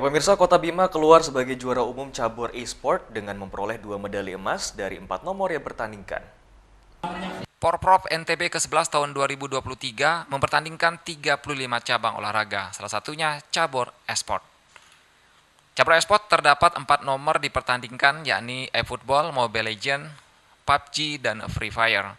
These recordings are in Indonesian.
Pemirsa, Kota Bima keluar sebagai juara umum cabur e-sport dengan memperoleh 2 medali emas dari 4 nomor yang bertandingkan. Porprov NTB ke-11 tahun 2023 mempertandingkan 35 cabang olahraga, salah satunya cabur e-sport. Cabur e-sport terdapat 4 nomor dipertandingkan, yakni e-football, Mobile Legends, PUBG, dan Free Fire.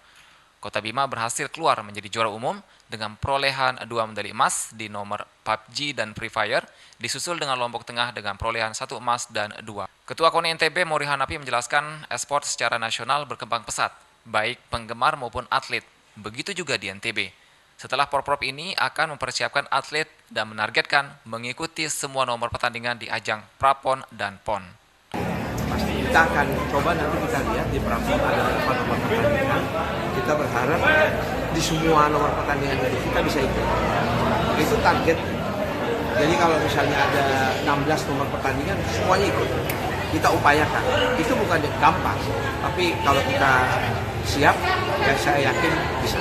Kota Bima berhasil keluar menjadi juara umum dengan perolehan 2 medali emas di nomor PUBG dan Free Fire, disusul dengan Lombok Tengah dengan perolehan 1 emas dan 2. Ketua KONI NTB Mori Hanafi menjelaskan e-sport secara nasional berkembang pesat, baik penggemar maupun atlet. Begitu juga di NTB. Setelah Porprov ini akan mempersiapkan atlet dan menargetkan mengikuti semua nomor pertandingan di ajang Prapon dan PON. Pasti kita akan coba nanti kita lihat di Prapon ada berapa nomor pertandingan. Kita berharap di semua nomor pertandingan itu kita bisa ikut. Itu target. Jadi kalau misalnya ada 16 nomor pertandingan, semuanya ikut. Kita upayakan. Itu bukan gampang, tapi kalau kita siap, ya saya yakin bisa.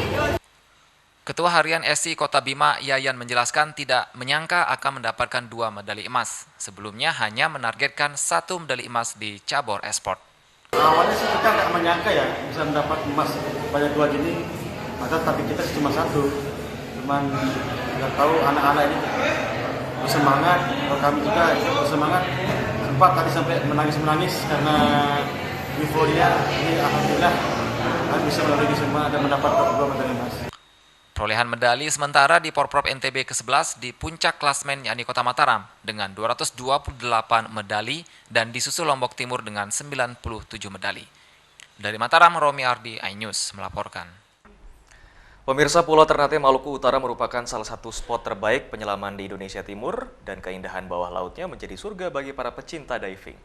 Ketua Harian SI Kota Bima, Yayan, menjelaskan tidak menyangka akan mendapatkan 2 medali emas. Sebelumnya hanya menargetkan 1 medali emas di cabur e-sport. Awalnya sih kita nggak menyangka ya bisa mendapat emas banyak 2 gini, tapi kita cuma 1. Cuman nggak tahu anak-anak ini bersemangat, kalau kami juga bersemangat. Sempat tadi sampai menangis karena euforia. Ini alhamdulillah kami bisa melalui semua dan mendapat 2 medali emas. Perolehan medali sementara di Porprov NTB ke-11 di puncak klasmen yakni Kota Mataram dengan 228 medali dan disusul Lombok Timur dengan 97 medali. Dari Mataram, Romi Ardi, iNews melaporkan. Pemirsa, Pulau Ternate Maluku Utara merupakan salah satu spot terbaik penyelaman di Indonesia Timur dan keindahan bawah lautnya menjadi surga bagi para pecinta diving.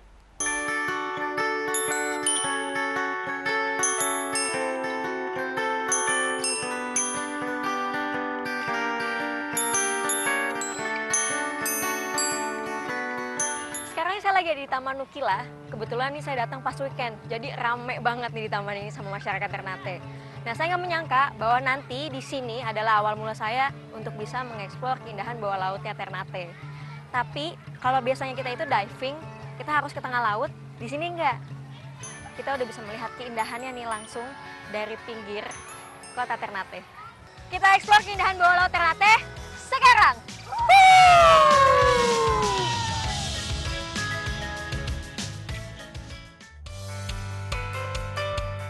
Sekarang saya lagi di Taman Nukila. Kebetulan nih saya datang pas weekend, jadi rame banget nih di taman ini sama masyarakat Ternate. Nah, saya nggak menyangka bahwa nanti di sini adalah awal mula saya untuk bisa mengeksplor keindahan bawah lautnya Ternate. Tapi kalau biasanya kita itu diving, kita harus ke tengah laut. Di sini enggak. Kita udah bisa melihat keindahannya nih langsung dari pinggir kota Ternate. Kita eksplor keindahan bawah laut Ternate sekarang.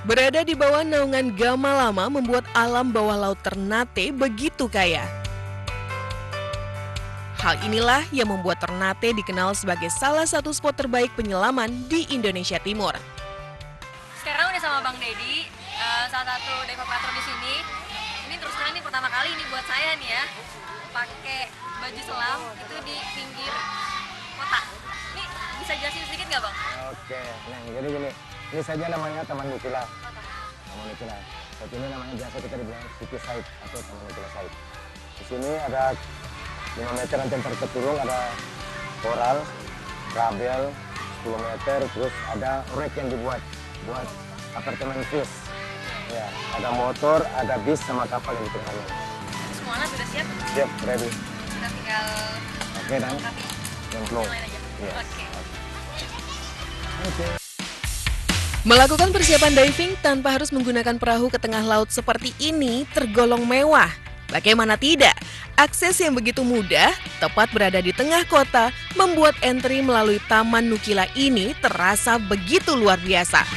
Berada di bawah naungan Gama Lama membuat alam bawah laut Ternate begitu kaya. Hal inilah yang membuat Ternate dikenal sebagai salah satu spot terbaik penyelaman di Indonesia Timur. Sekarang udah sama Bang Dedi, salah satu dive operator di sini. Ini terus terang ini pertama kali ini buat saya nih ya, pakai baju selam itu di pinggir kota. Ini bisa jelasin sedikit nggak Bang? Oke, nah jadi gini, ini saja namanya Taman Nukila. Taman Nukila. Saat ini namanya biasa kita dibilang City Site atau Taman Nukila Site. Di sini ada 5 meter nanti yang terketurung, ada koral, kabel 10 meter, terus ada rek yang dibuat buat apartemen fish. Ya, ada motor, ada bis sama kapal yang dipilih. Semua alat sudah siap? Siap, ready. Sudah tinggal Oke, dan lengkapi. nyemplung. Yang lain aja. Iya. Oke. Oke. Melakukan persiapan diving tanpa harus menggunakan perahu ke tengah laut seperti ini tergolong mewah. Bagaimana tidak? Akses yang begitu mudah, tepat berada di tengah kota, membuat entry melalui Taman Nukila ini terasa begitu luar biasa.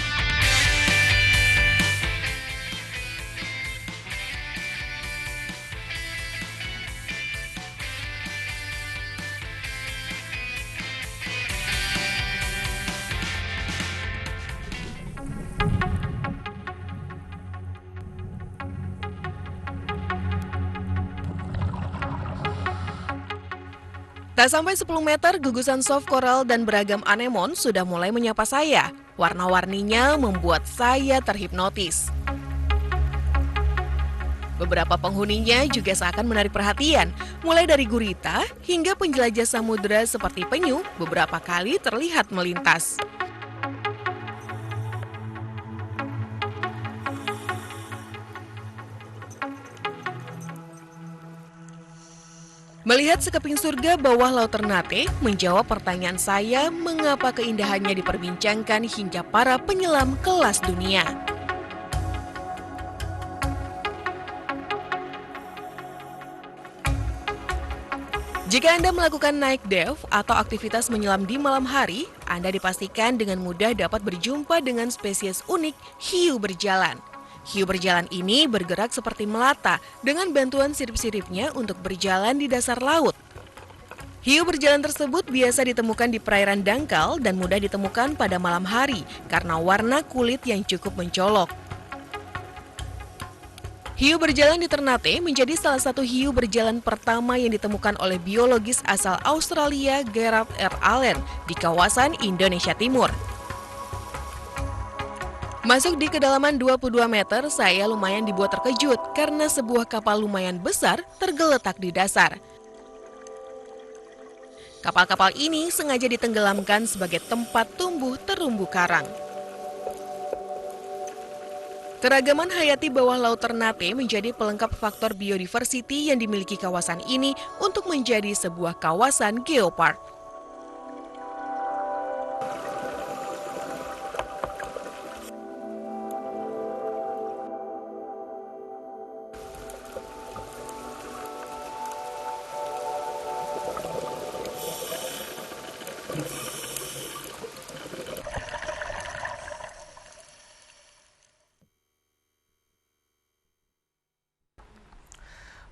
Tak sampai 10 meter, gugusan soft coral dan beragam anemon sudah mulai menyapa saya. Warna-warninya membuat saya terhipnotis. Beberapa penghuninya juga seakan menarik perhatian, mulai dari gurita hingga penjelajah samudera seperti penyu beberapa kali terlihat melintas. Melihat sekeping surga bawah Laut Ternate menjawab pertanyaan saya mengapa keindahannya diperbincangkan hingga para penyelam kelas dunia. Jika Anda melakukan naik dive atau aktivitas menyelam di malam hari, Anda dipastikan dengan mudah dapat berjumpa dengan spesies unik hiu berjalan. Hiu berjalan ini bergerak seperti melata dengan bantuan sirip-siripnya untuk berjalan di dasar laut. Hiu berjalan tersebut biasa ditemukan di perairan dangkal dan mudah ditemukan pada malam hari karena warna kulit yang cukup mencolok. Hiu berjalan di Ternate menjadi salah satu hiu berjalan pertama yang ditemukan oleh biologis asal Australia Gerard R. Allen di kawasan Indonesia Timur. Masuk di kedalaman 22 meter, saya lumayan dibuat terkejut karena sebuah kapal lumayan besar tergeletak di dasar. Kapal-kapal ini sengaja ditenggelamkan sebagai tempat tumbuh terumbu karang. Keragaman hayati bawah Laut Ternate menjadi pelengkap faktor biodiversity yang dimiliki kawasan ini untuk menjadi sebuah kawasan geopark.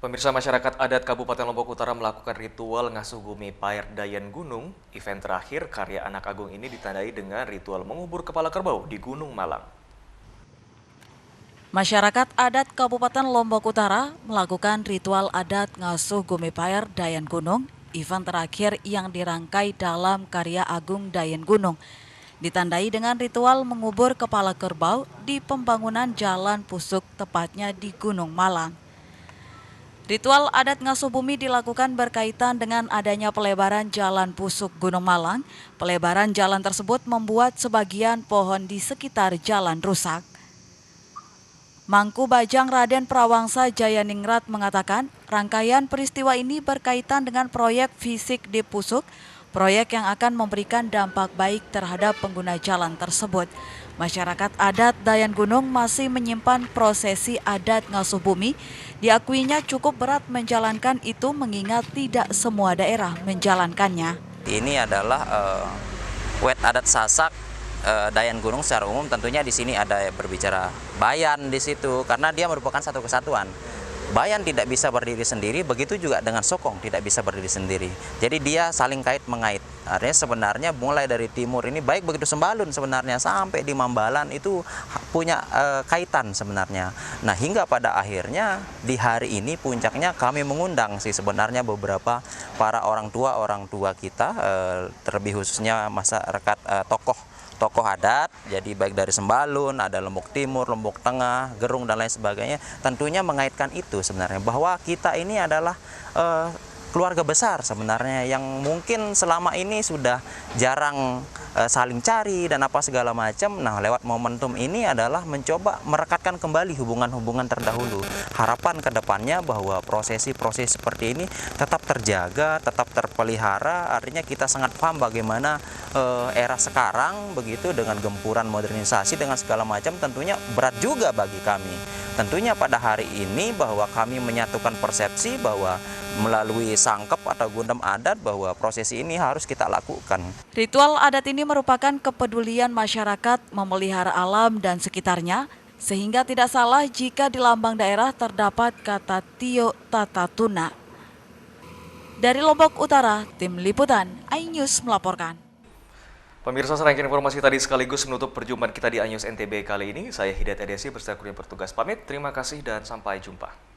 Pemirsa, masyarakat adat Kabupaten Lombok Utara melakukan ritual ngasuh gumi pair Dayan Gunung. Event terakhir karya anak agung ini ditandai dengan ritual mengubur kepala kerbau di Gunung Malang. Masyarakat adat Kabupaten Lombok Utara melakukan ritual adat ngasuh gumi pair Dayan Gunung, event terakhir yang dirangkai dalam karya agung Dayan Gunung. Ditandai dengan ritual mengubur kepala kerbau di pembangunan Jalan Pusuk, tepatnya di Gunung Malang. Ritual adat ngasuh bumi dilakukan berkaitan dengan adanya pelebaran Jalan Pusuk Gunung Malang. Pelebaran jalan tersebut membuat sebagian pohon di sekitar jalan rusak. Mangku Bajang Raden Prawangsa Jayaningrat mengatakan, rangkaian peristiwa ini berkaitan dengan proyek fisik di Pusuk, proyek yang akan memberikan dampak baik terhadap pengguna jalan tersebut. Masyarakat adat Dayan Gunung masih menyimpan prosesi adat ngasuh bumi. Diakuinya cukup berat menjalankan itu mengingat tidak semua daerah menjalankannya. Ini adalah wet adat Sasak Dayan Gunung secara umum. Tentunya di sini ada berbicara Bayan di situ karena dia merupakan satu kesatuan. Bayan tidak bisa berdiri sendiri, begitu juga dengan Sokong tidak bisa berdiri sendiri. Jadi dia saling kait mengait. Artinya sebenarnya mulai dari timur ini baik begitu Sembalun sebenarnya sampai di Mambalan itu punya kaitan sebenarnya. Nah, hingga pada akhirnya di hari ini puncaknya kami mengundang sih sebenarnya beberapa para orang tua kita, terlebih khususnya masyarakat tokoh adat, jadi baik dari Sembalun, ada Lombok Timur, Lombok Tengah, Gerung dan lain sebagainya, tentunya mengaitkan itu sebenarnya bahwa kita ini adalah keluarga besar sebenarnya yang mungkin selama ini sudah jarang saling cari dan apa segala macam. Nah, lewat momentum ini adalah mencoba merekatkan kembali hubungan-hubungan terdahulu. Harapan ke depannya bahwa prosesi-prosesi seperti ini tetap terjaga, tetap terpelihara. Artinya kita sangat paham bagaimana era sekarang begitu dengan gempuran modernisasi dengan segala macam tentunya berat juga bagi kami. Tentunya pada hari ini bahwa kami menyatukan persepsi bahwa melalui sangkep atau gundam adat bahwa prosesi ini harus kita lakukan. Ritual adat ini merupakan kepedulian masyarakat memelihara alam dan sekitarnya, sehingga tidak salah jika di lambang daerah terdapat kata Tio Tata Tuna. Dari Lombok Utara, Tim Liputan iNews melaporkan. Pemirsa, serangkaian informasi tadi sekaligus menutup perjumpaan kita di iNews NTB kali ini. Saya Hidayat Edesi beserta kru yang bertugas pamit. Terima kasih dan sampai jumpa.